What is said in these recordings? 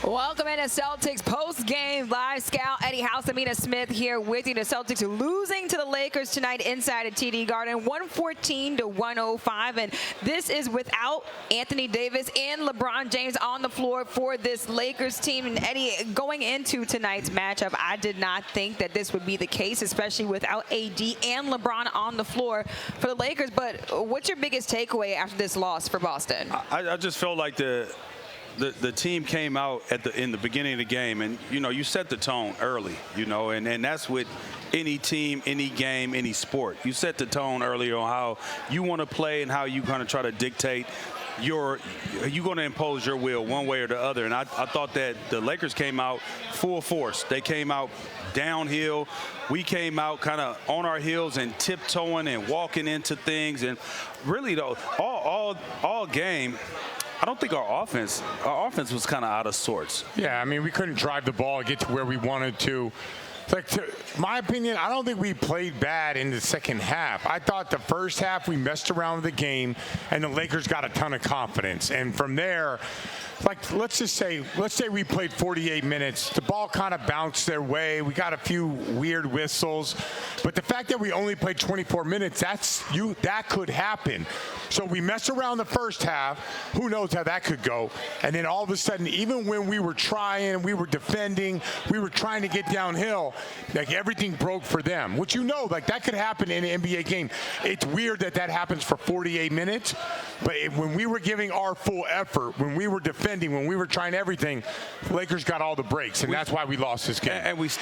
Welcome into Celtics post-game live. Scal, Eddie, House and Amina Smith here with you. The Celtics losing to the Lakers tonight inside of TD Garden, 114-105. And this is without Anthony Davis and LeBron James on the floor for this Lakers team. And Eddie, going into tonight's matchup, I did not think that this would be the case, especially without AD and LeBron on the floor for the Lakers. But what's your biggest takeaway after this loss for Boston? I just felt like the team came out in the beginning of the game, and you set the tone early, and that's with any team, any game, any sport. You set the tone early on how you want to play and how you're going to try to dictate you're going to impose your will one way or the other. And I thought that the Lakers came out full force. They came out downhill. We came out kind of on our heels and tiptoeing and walking into things. And really, though, all game, I don't think our offense was kind of out of sorts. Yeah, I mean, we couldn't drive the ball and get to where we wanted to. Like, my opinion, I don't think we played bad in the second half. I thought the first half we messed around with the game, and the Lakers got a ton of confidence. And from there, like, let's say we played 48 minutes. The ball kind of bounced their way. We got a few weird whistles. But the fact that we only played 24 minutes, that could happen. So we messed around the first half. Who knows how that could go? And then all of a sudden, even when we were trying, we were defending, we were trying to get downhill, like, everything broke for them, which like that could happen in an NBA game. It's weird that happens for 48 minutes, but when we were giving our full effort, when we were defending, when we were trying everything, the Lakers got all the breaks, and that's why we lost this game.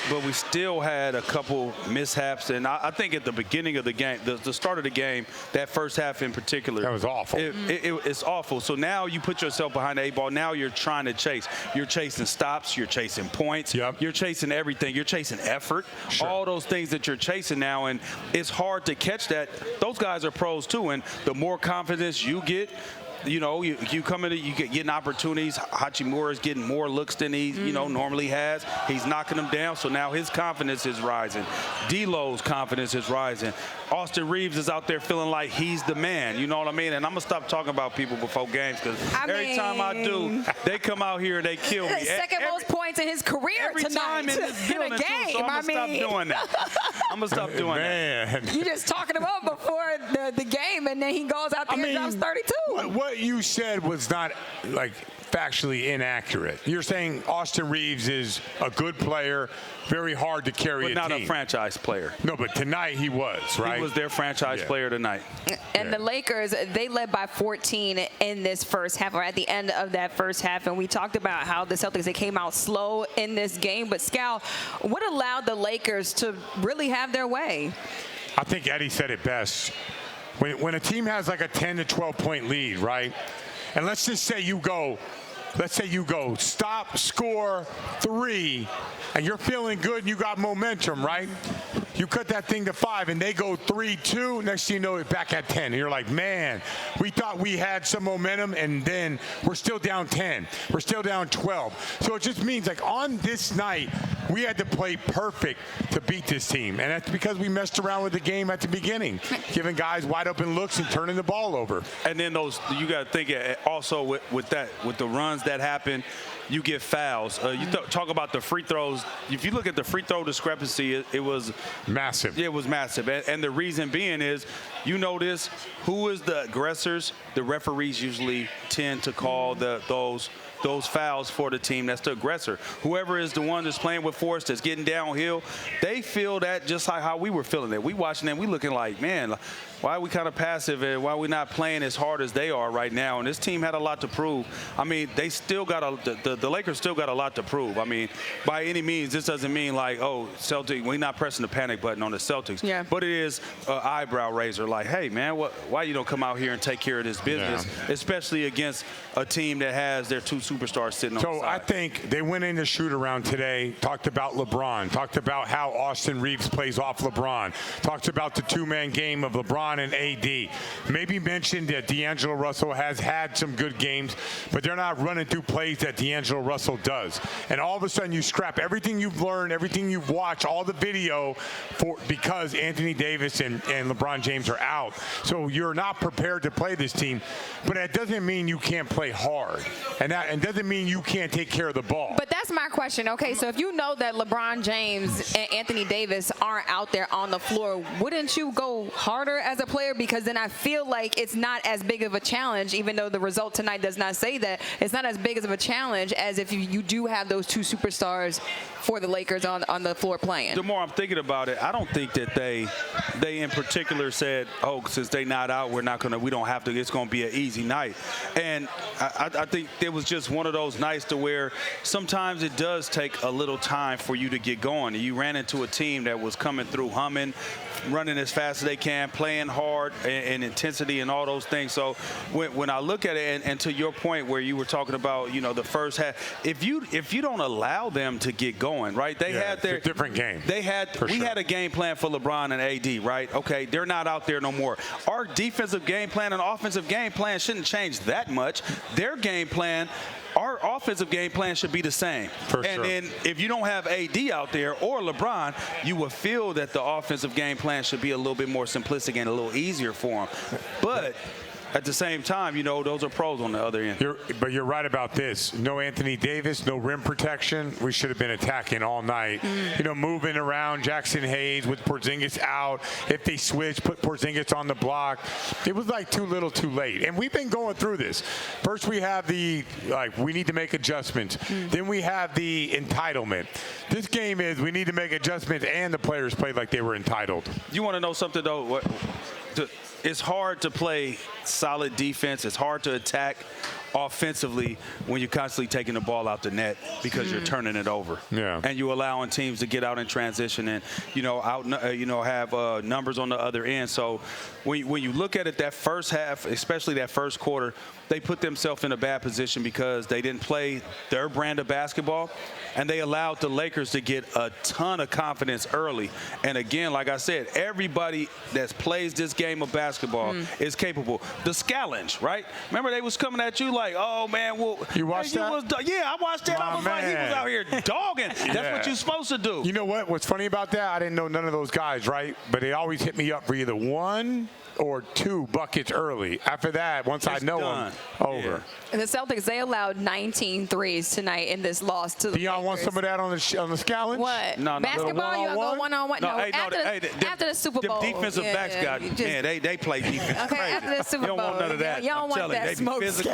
But we still had a couple mishaps, and I think at the beginning of the game, the start of the game, that first half in particular, that was awful. It's awful. So now you put yourself behind the 8 ball. Now you're trying to chase. You're chasing stops. You're chasing points. Yep. You're chasing everything. You're chasing effort. Sure. All those things that you're chasing now, and it's hard to catch that. Those guys are pros too, and the more confidence you get, you come in, you getting opportunities. Hachimura is getting more looks than he, normally has. He's knocking them down, so now his confidence is rising. D'Lo's confidence is rising. Austin Reeves is out there feeling like he's the man. You know what I mean? And I'm gonna stop talking about people before games, because every time I do, they come out here and they kill me. Second most points in his career every tonight. time in this building, in a game. So I'm gonna stop doing that. I'm gonna stop doing that. You just talking him up before the game, and then he goes out there and drops 32. What you said was not, like, factually inaccurate. You're saying Austin Reeves is a good player, very hard to carry a team. But not a franchise player. No, but tonight he was, right? He was their franchise player tonight. And the Lakers, they led by 14 in this first half, or at the end of that first half. And we talked about how the Celtics, they came out slow in this game. But, Scal, what allowed the Lakers to really have their way? I think Eddie said it best. When a team has like a 10 to 12 point lead, right? And let's just say you go stop, score 3, and you're feeling good and you got momentum, right? You cut that thing to 5 and they go 3-2. Next thing you know, it's back at 10. And you're like, man, we thought we had some momentum, and then we're still down 10. We're still down 12. So it just means, like, on this night, we had to play perfect to beat this team. And that's because we messed around with the game at the beginning, giving guys wide open looks and turning the ball over. And then you got to think also with the runs that happen, you get fouls. You talk about the free throws. If you look at the free throw discrepancy, it was massive. It was massive. And the reason being is, this, who is the aggressors? The referees usually tend to call those fouls for the team that's the aggressor. Whoever is the one that's playing with force, that's getting downhill, they feel that just like how we were feeling it. We watching them, we looking like, man, why are we kind of passive, and why are we not playing as hard as they are right now? And this team had a lot to prove. I mean, they still got the Lakers still got a lot to prove. I mean, by any means, this doesn't mean like, oh, Celtics, we're not pressing the panic button on the Celtics. Yeah. But it is an eyebrow raiser, like, hey, man, why you don't come out here and take care of this business, especially against a team that has their 2 superstars sitting on the side. So I think they went in the shoot-around today, talked about LeBron, talked about how Austin Reeves plays off LeBron, talked about the 2-man game of LeBron and AD. Maybe mentioned that D'Angelo Russell has had some good games, but they're not running through plays that D'Angelo Russell does. And all of a sudden you scrap everything you've learned, everything you've watched, all the video because Anthony Davis and LeBron James are out. So you're not prepared to play this team, but that doesn't mean you can't play play hard. And that doesn't mean you can't take care of the ball. But that's my question. Okay, so if you know that LeBron James and Anthony Davis aren't out there on the floor, wouldn't you go harder as a player? Because then I feel like it's not as big of a challenge, even though the result tonight does not say that. It's not as big of a challenge as if you do have those two superstars for the Lakers on the floor playing. The more I'm thinking about it, I don't think that they in particular said, oh, since they not out, we don't have to, it's going to be an easy night. And I think it was just one of those nights to where sometimes it does take a little time for you to get going. You ran into a team that was coming through humming, running as fast as they can, playing hard and intensity and all those things. So when I look at it, and to your point where you were talking about, the first half, if you don't allow them to get going, right? They had their it's a different game. We had a game plan for LeBron and AD, right? Okay, they're not out there no more. Our defensive game plan and offensive game plan shouldn't change that much. Their game plan, our offensive game plan should be the same. And then if you don't have AD out there or LeBron, you would feel that the offensive game plan should be a little bit more simplistic and a little easier for them. But at the same time, those are pros on the other end. But you're right about this. No Anthony Davis, no rim protection. We should have been attacking all night. Moving around Jackson Hayes with Porzingis out. If they switch, put Porzingis on the block. It was like too little, too late. And we've been going through this. First, we have we need to make adjustments. Then we have the entitlement. This game is we need to make adjustments, and the players played like they were entitled. You want to know something, though? It's hard to play solid defense. It's hard to attack offensively when you're constantly taking the ball out the net because you're turning it over. Yeah. And you're allowing teams to get out in transition and, have numbers on the other end. So when you look at it, that first half, especially that first quarter, they put themselves in a bad position because they didn't play their brand of basketball, and they allowed the Lakers to get a ton of confidence early. And again, like I said, everybody that plays this game of basketball is capable. The Scalenge, right? Remember they was coming at you like, oh, man, well. You watched that? Yeah, I watched that. I was like, he was out here dogging. That's what you're supposed to do. You know what? What's funny about that? I didn't know none of those guys, right? But they always hit me up for either one or two buckets early. After that, once I know them, over. Yeah. And the Celtics, they allowed 19 threes tonight in this loss to the Dion Lakers. Want some of that on the Scalenge? What? No. Basketball, you go one-on-one? No, after the Super Bowl. The defensive backs they play defense. Okay, crazy. after the Super Bowl. You don't want none of that. You don't want that they smoke. be physical.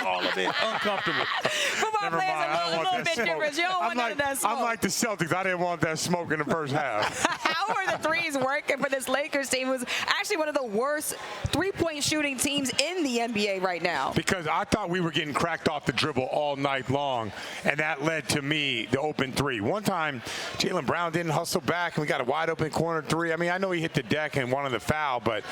All of it uncomfortable. Football players are a little bit different. You don't want none of that smoke. I'm like the Celtics. I didn't want that smoke in the first half. How are the threes working for this Lakers team? It was actually one of the worst three-point shooting teams in the NBA right now. Because I thought we were getting cracked off the dribble all night long, and that led to me the open three. One time, Jaylen Brown didn't hustle back, and we got a wide-open corner three. I mean, I know he hit the deck and wanted the foul, but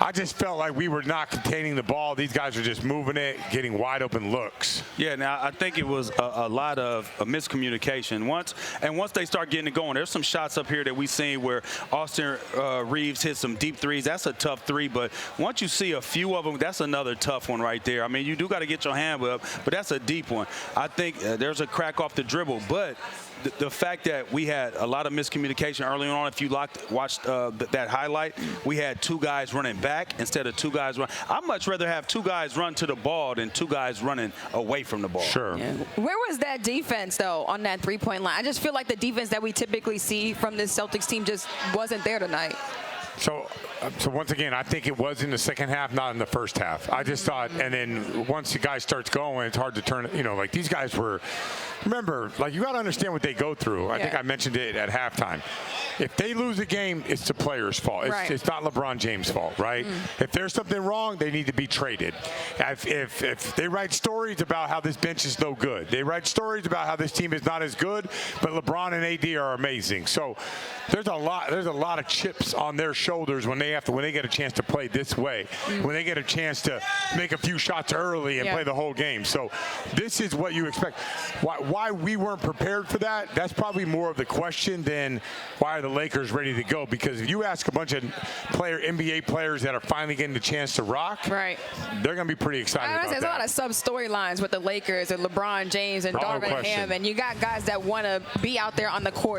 I just felt like we were not containing the ball. These guys were just moving it, getting wide-open looks. Yeah, now I think it was a lot of miscommunication. Once they start getting it going, there's some shots up here that we seen where Austin Reeves hit some deep threes. That's a tough three, but once you see a few of them, that's another tough one right there. I mean, you do got to get your hand up, but that's a deep one. I think there's a crack off the dribble, but the fact that we had a lot of miscommunication early on, if you watched that highlight, we had two guys running back instead of two guys running. I'd much rather have two guys run to the ball than two guys running away from the ball. Sure. Yeah. Where was that defense, though, on that three-point line? I just feel like the defense that we typically see from this Celtics team just wasn't there tonight. So once again, I think it was in the second half, not in the first half. I just thought, and then once the guy starts going, it's hard to turn it. Like these guys were, remember, like you got to understand what they go through. I think I mentioned it at halftime. If they lose a game, it's the player's fault. It's not LeBron James' fault, right? If there's something wrong, they need to be traded. If they write stories about how this bench is no good, they write stories about how this team is not as good, but LeBron and AD are amazing. So there's a lot of chips on their shoulders when they get a chance to play this way, when they get a chance to make a few shots early and play the whole game. So this is what you expect. Why we weren't prepared for that, that's probably more of the question than why are the Lakers ready to go. Because if you ask a bunch of NBA players that are finally getting the chance to rock, they're going to be pretty excited about that. There's a lot of sub-storylines with the Lakers and LeBron James and Darvin Ham, and you got guys that want to be out there on the court.